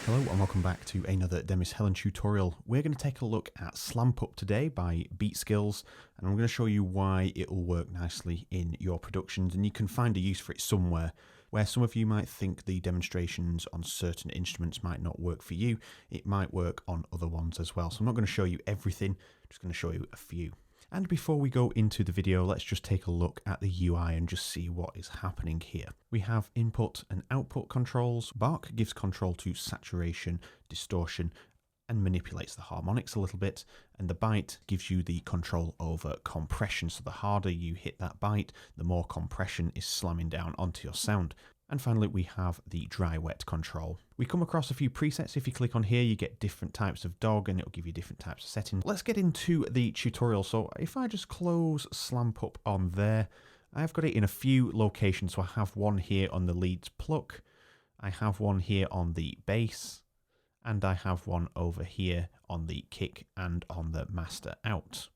Hello and welcome back to another Demis Hellen tutorial. We're going to take a look at Slam Pup today by Beat Skills, and I'm going to show you why it will work nicely in your productions, and you can find a use for it somewhere. Where some of you might think the demonstrations on certain instruments might not work for you, it might work on other ones as well. So I'm not going to show you everything, I'm just going to show you a few. And before we go into the video, let's just take a look at the UI and just see what is happening here. We have input and output controls. Bark gives control to saturation, distortion, and manipulates the harmonics a little bit. And the bite gives you the control over compression. So the harder you hit that bite, the more compression is slamming down onto your sound. And finally, we have the dry-wet control. We come across a few presets. If you click on here, you get different types of dog and it'll give you different types of settings. Let's get into the tutorial. So if I just close Slam Pup on there, I've got it in a few locations. So I have one here on the leads pluck, I have one here on the bass, and I have one over here on the kick and on the master out.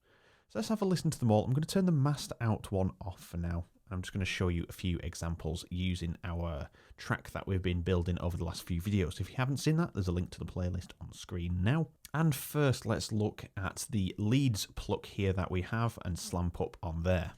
So let's have a listen to them all. I'm going to turn the master out one off for now. I'm just going to show you a few examples using our track that we've been building over the last few videos. So if you haven't seen that, there's a link to the playlist on screen now. And first, let's look at the leads pluck here that we have and Slam Pup on there.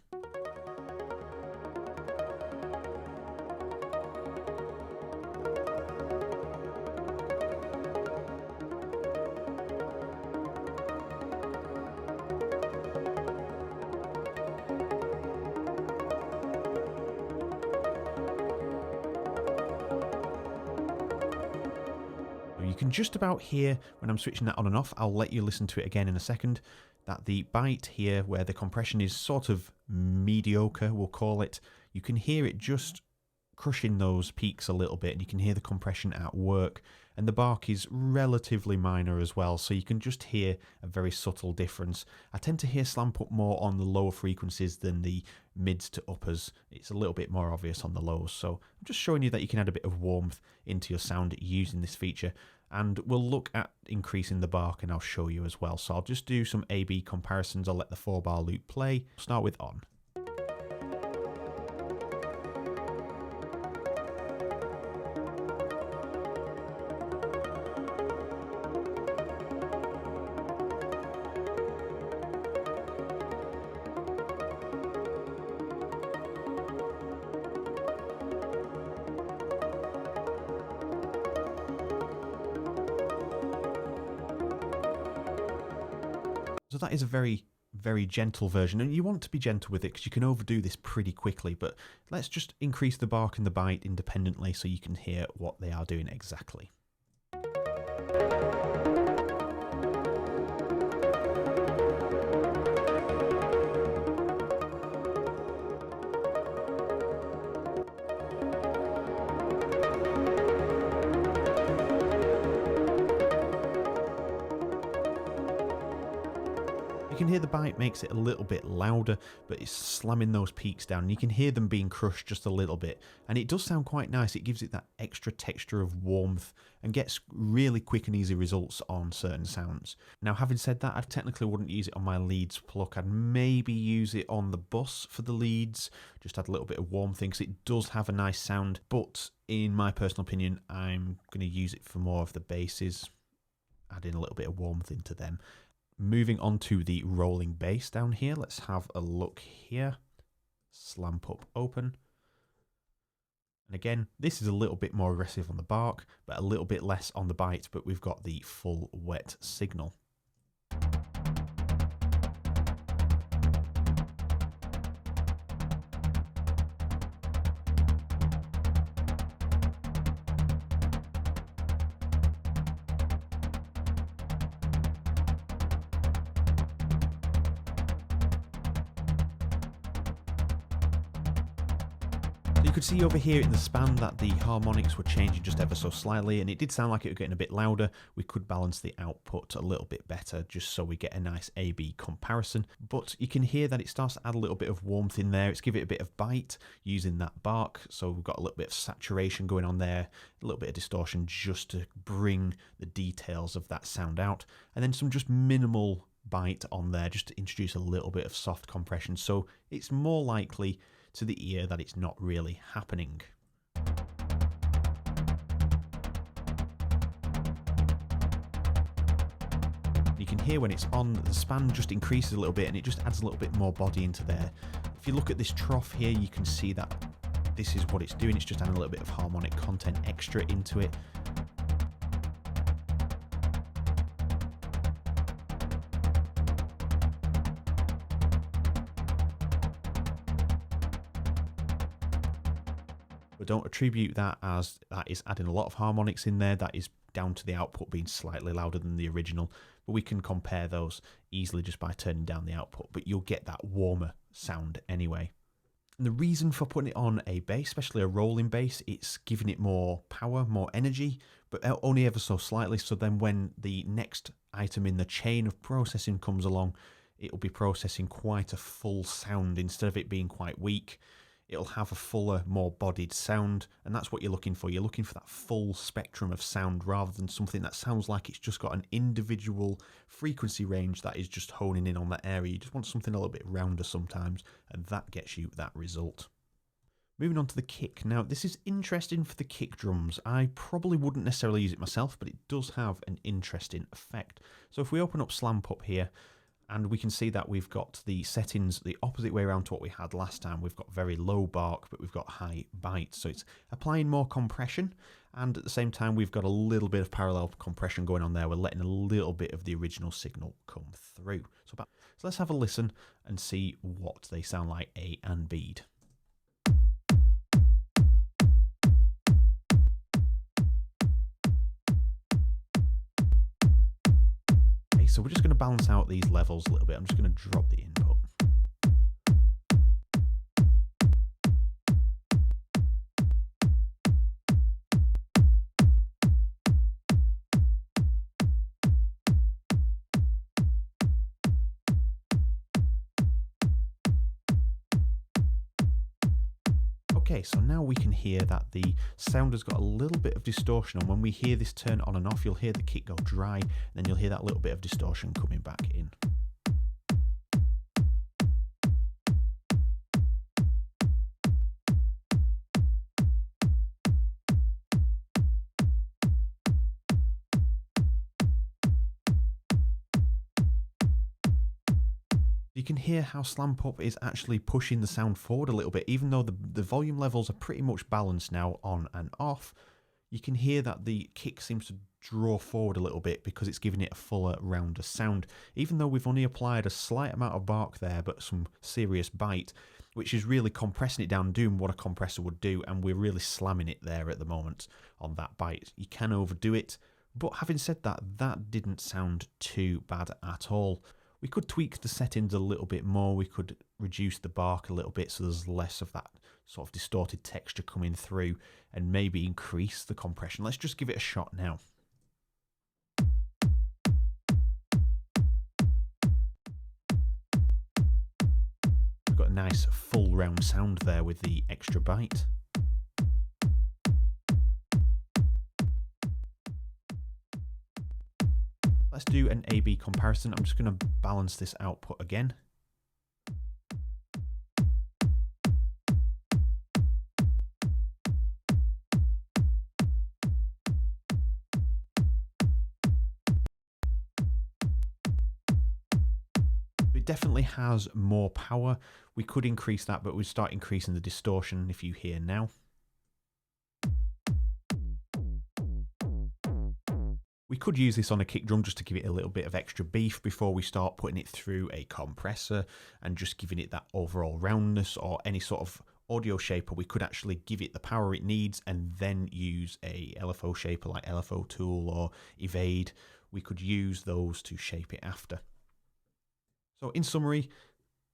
You can just about hear when I'm switching that on and off. I'll let you listen to it again in a second, that the bite here where the compression is sort of mediocre, we'll call it, you can hear it just crushing those peaks a little bit, and you can hear the compression at work, and the bark is relatively minor as well, so you can just hear a very subtle difference. I tend to hear Slam Pup more on the lower frequencies than the mids to uppers. It's a little bit more obvious on the lows, so I'm just showing you that you can add a bit of warmth into your sound using this feature, and we'll look at increasing the bark and I'll show you as well. So I'll just do some A-B comparisons. I'll let the 4-bar loop play. Start with on. So that is a very, very gentle version, and you want to be gentle with it because you can overdo this pretty quickly, but let's just increase the bark and the bite independently so you can hear what they are doing exactly. You can hear the bite makes it a little bit louder, but it's slamming those peaks down, and you can hear them being crushed just a little bit, and it does sound quite nice. It gives it that extra texture of warmth and gets really quick and easy results on certain sounds. Now, having said that, I technically wouldn't use it on my leads pluck. I'd maybe use it on the bus for the leads, just add a little bit of warmth in because it does have a nice sound, but in my personal opinion, I'm going to use it for more of the basses, adding a little bit of warmth into them. Moving on to the rolling bass down here, let's have a look here. Slam Pup open. And again, this is a little bit more aggressive on the bark, but a little bit less on the bite, but we've got the full wet signal. You could see over here in the span that the harmonics were changing just ever so slightly, and it did sound like it was getting a bit louder. We could balance the output a little bit better just so we get a nice A-B comparison, but you can hear that it starts to add a little bit of warmth in there. It's giving it a bit of bite using that bark, so we've got a little bit of saturation going on there, a little bit of distortion just to bring the details of that sound out, and then some just minimal bite on there just to introduce a little bit of soft compression, so it's more likely to the ear that it's not really happening. here when it's on, the span just increases a little bit and it just adds a little bit more body into there. If you look at this trough here, you can see that this is what it's doing. It's just adding a little bit of harmonic content extra into it. But don't attribute that as that is adding a lot of harmonics in there. That is down to the output being slightly louder than the original. But we can compare those easily just by turning down the output. But you'll get that warmer sound anyway. And the reason for putting it on a bass, especially a rolling bass, it's giving it more power, more energy, but only ever so slightly. So then when the next item in the chain of processing comes along, it'll be processing quite a full sound instead of it being quite weak. It'll have a fuller, more bodied sound, and that's what you're looking for. You're looking for that full spectrum of sound rather than something that sounds like it's just got an individual frequency range that is just honing in on that area. You just want something a little bit rounder sometimes, and that gets you that result. Moving on to the kick. Now, this is interesting for the kick drums. I probably wouldn't necessarily use it myself, but it does have an interesting effect. So if we open up Slam Pup here, and we can see that we've got the settings the opposite way around to what we had last time. We've got very low bark, but we've got high bite. So it's applying more compression. And at the same time, we've got a little bit of parallel compression going on there. We're letting a little bit of the original signal come through. So let's have a listen and see what they sound like A and B'd. So we're just going to balance out these levels a little bit. I'm just going to drop the input. Okay, so now we can hear that the sound has got a little bit of distortion, and when we hear this turn on and off, you'll hear the kick go dry, and then you'll hear that little bit of distortion coming back in. You can hear how Slam Pup is actually pushing the sound forward a little bit, even though the volume levels are pretty much balanced now on and off. You can hear that the kick seems to draw forward a little bit because it's giving it a fuller, rounder sound, even though we've only applied a slight amount of bark there, but some serious bite, which is really compressing it down, doing what a compressor would do, and we're really slamming it there at the moment on that bite. You can overdo it, but having said that, that didn't sound too bad at all. We could tweak the settings a little bit more. We could reduce the bark a little bit so there's less of that sort of distorted texture coming through, and maybe increase the compression. Let's just give it a shot now. We've got a nice full round sound there with the extra bite. Let's do an A-B comparison. I'm just going to balance this output again. It definitely has more power. We could increase that, but we'd start increasing the distortion if you hear now. We could use this on a kick drum just to give it a little bit of extra beef before we start putting it through a compressor and just giving it that overall roundness, or any sort of audio shaper. We could actually give it the power it needs and then use a LFO shaper like LFO Tool or Evade. We could use those to shape it after. So in summary,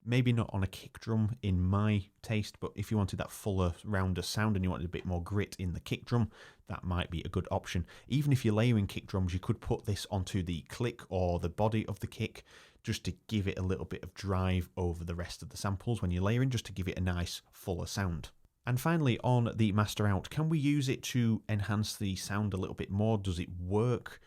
maybe not on a kick drum in my taste, but if you wanted that fuller, rounder sound and you wanted a bit more grit in the kick drum, that might be a good option. Even if you're layering kick drums, you could put this onto the click or the body of the kick just to give it a little bit of drive over the rest of the samples when you're layering, just to give it a nice, fuller sound. And finally, on the master out, can we use it to enhance the sound a little bit more? Does it work?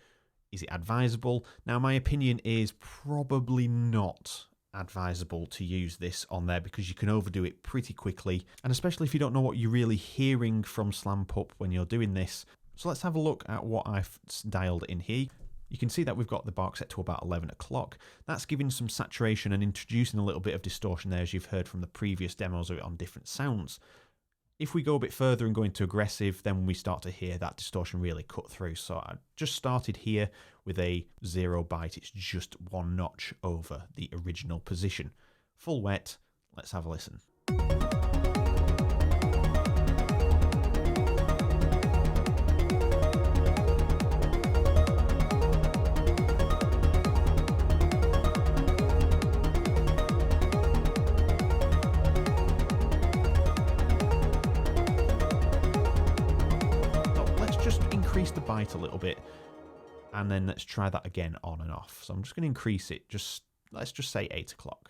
Is it advisable? Now, my opinion is probably not advisable to use this on there, because you can overdo it pretty quickly, and especially if you don't know what you're really hearing from Slam Pup when you're doing this. So let's have a look at what I've dialed in here. You can see that we've got the bark set to about 11 o'clock. That's giving some saturation and introducing a little bit of distortion there, as you've heard from the previous demos of it on different sounds. If we go a bit further and go into aggressive, then we start to hear that distortion really cut through. So I just started here with a 0 byte. It's just one notch over the original position. Full wet, let's have a listen. Increase the byte a little bit, and then let's try that again on and off. So I'm just going to increase it, let's just say 8 o'clock.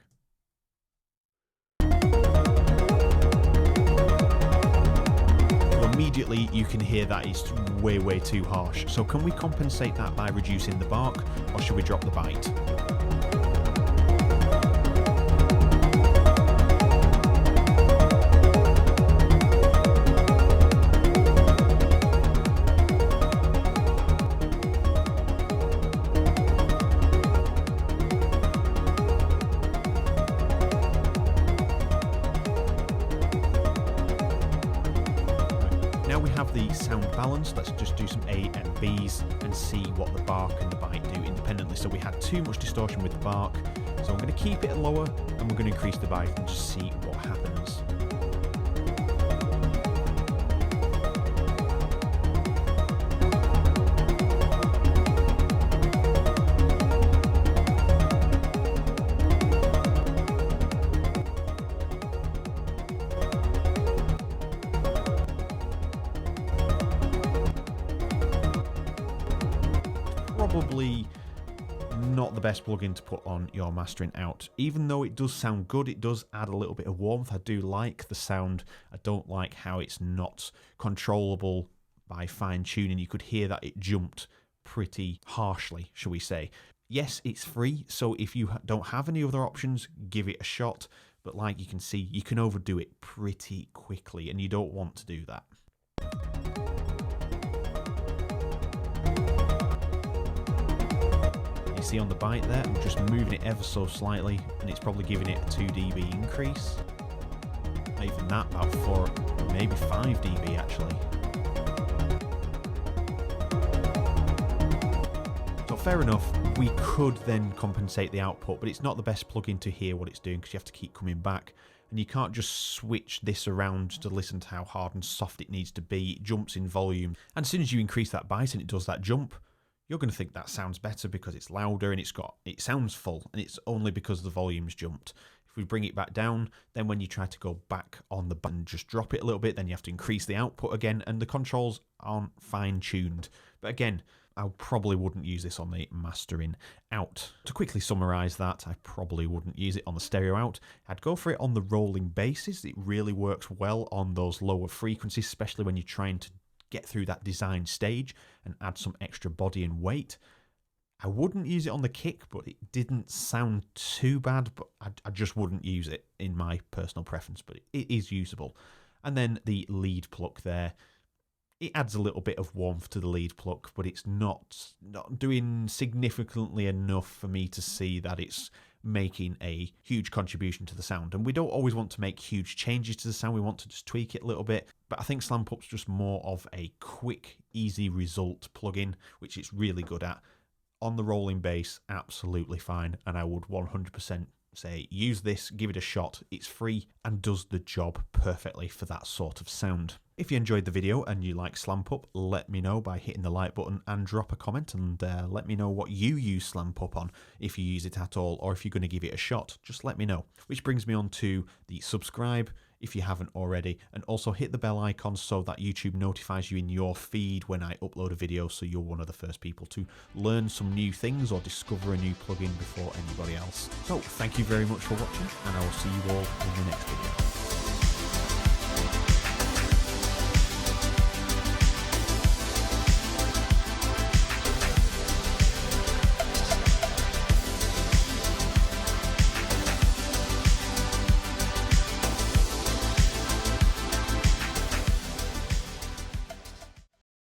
So immediately you can hear that it's way too harsh. So can we compensate that by reducing the bark, or should we drop the byte? The sound balance, let's just do some A and Bs and see what the bark and the byte do independently. So we had too much distortion with the bark, so I'm going to keep it lower and we're going to increase the byte and just see what happens. Probably not the best plugin to put on your mastering out. Even though it does sound good, it does add a little bit of warmth. I do like the sound. I don't like how it's not controllable by fine tuning. You could hear that it jumped pretty harshly, shall we say. Yes, it's free, so if you don't have any other options, give it a shot. But like you can see, you can overdo it pretty quickly, and you don't want to do that. You see on the byte there, I'm just moving it ever so slightly, and it's probably giving it a 2 dB increase. Not even that, about 4, maybe 5 dB actually. So fair enough, we could then compensate the output, but it's not the best plugin to hear what it's doing because you have to keep coming back. And you can't just switch this around to listen to how hard and soft it needs to be. It jumps in volume. And as soon as you increase that byte and it does that jump, you're going to think that sounds better because it's louder and it sounds full, and it's only because the volume's jumped. If we bring it back down, then when you try to go back on the button, just drop it a little bit, then you have to increase the output again, and the controls aren't fine-tuned. But again, I probably wouldn't use this on the mastering out. To quickly summarise that, I probably wouldn't use it on the stereo out. I'd go for it on the rolling basses. It really works well on those lower frequencies, especially when you're trying to get through that design stage and add some extra body and weight. I wouldn't use it on the kick, but it didn't sound too bad, but I just wouldn't use it in my personal preference, but it is usable. And then the lead pluck there, it adds a little bit of warmth to the lead pluck, but it's not doing significantly enough for me to see that it's making a huge contribution to the sound. And we don't always want to make huge changes to the sound, we want to just tweak it a little bit. But I think Slam Pup's just more of a quick, easy result plugin, which it's really good at. On the rolling bass, absolutely fine, and I would 100% say use this, give it a shot. It's free and does the job perfectly for that sort of sound. If you enjoyed the video and you like Slam Pup, let me know by hitting the like button and drop a comment, and let me know what you use Slam Pup on, if you use it at all, or if you're going to give it a shot, just let me know. Which brings me on to the subscribe, if you haven't already, and also hit the bell icon so that YouTube notifies you in your feed when I upload a video, so you're one of the first people to learn some new things or discover a new plugin before anybody else. So thank you very much for watching, and I will see you all in the next video.